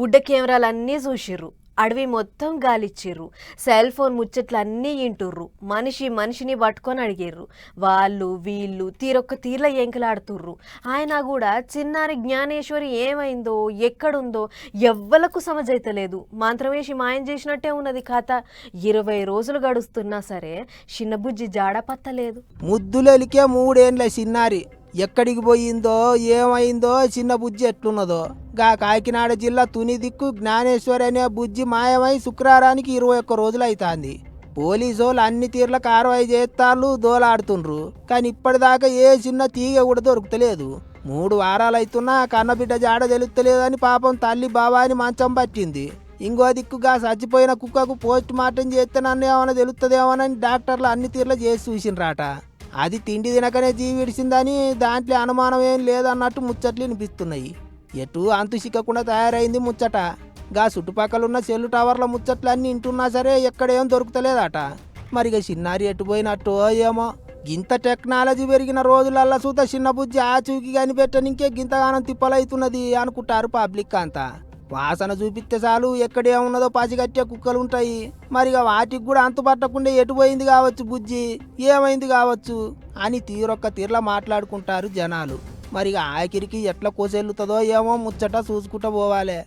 బుడ్డ కెమెరాలన్నీ చూసిర్రు, అడవి మొత్తం గాలిచ్చిర్రు, సెల్ ఫోన్ ముచ్చట్లన్నీ ఇంటుర్రు, మనిషిని పట్టుకొని అడిగిర్రు. వాళ్ళు వీళ్ళు తీరొక్క తీర్ల ఎంకలాడుతుర్రు. ఆయన కూడా చిన్నారి జ్ఞానేశ్వరి ఏమైందో ఎక్కడుందో ఎవ్వలకు సమజైతలేదు. మంత్రమేసి మాయం చేసినట్టే ఉన్నది కథ. 20 రోజులు గడుస్తున్నా సరే చిన్నబుజ్జి జాడ పత్తలేదు. ముద్దులెలికే 3 ఏండ్ల చిన్నారి ఎక్కడికి పోయిందో ఏమైందో చిన్న బుజ్జి ఎట్లున్నదో. గా కాకినాడ జిల్లా తుని దిక్కు జ్ఞానేశ్వరి అనే బుజ్జి మాయమై శుక్రవారానికి 21 రోజులు అవుతాంది. పోలీసోళ్ళు అన్ని తీర్ల కార్వాయి చేస్తాళ్ళు, దోలాడుతుండ్రు. కానీ ఇప్పటిదాకా ఏ చిన్న తీగ కూడా దొరుకుతలేదు. 3 వారాలు అవుతున్నా కన్నబిడ్డ జాడ తెలుస్తలేదని పాపం తల్లి బావాని మంచం పట్టింది. ఇంకో దిక్కుగా చచ్చిపోయిన కుక్కకు పోస్ట్ మార్టం చేస్తే నన్ను ఏమైనా తెలుస్తుందేమోనని డాక్టర్లు అన్ని తీర్ల చేసి చూసిండ్రాట. అది తిండి తినకనే జీవి విడిచిందని దాంట్లో అనుమానం ఏం లేదన్నట్టు ముచ్చట్లు వినిపిస్తున్నాయి. ఎటు అంతు సిక్కకుండా తయారైంది ముచ్చట. గా చుట్టుపక్కల సెల్లు టవర్ల ముచ్చట్లు అన్నీ వింటున్నా సరే ఎక్కడేం దొరుకుతలేదట. మరిగా చిన్నారి ఎటు పోయినట్టో ఏమో. గింత టెక్నాలజీ పెరిగిన రోజులల్లా చూత చిన్న బుజ్జి ఆచూకి కనిపెట్టనికే గింతగానం తిప్పలవుతున్నది అనుకుంటారు పబ్లిక్ అంతా. వాసన చూపిస్తే చాలు ఎక్కడేమున్నదో పసిగట్టే కుక్కలు ఉంటాయి. మరిగా వాటికి కూడా అంతు పట్టకుండా ఎటు పోయింది కావచ్చు బుజ్జి, ఏమైంది కావచ్చు అని తీరొక్క తీర్లా మాట్లాడుకుంటారు జనాలు. మరిగా ఆఖరికి ఎట్లా కోసెల్లుతుందో ఏమో ముచ్చట చూసుకుంటూ పోవాలి.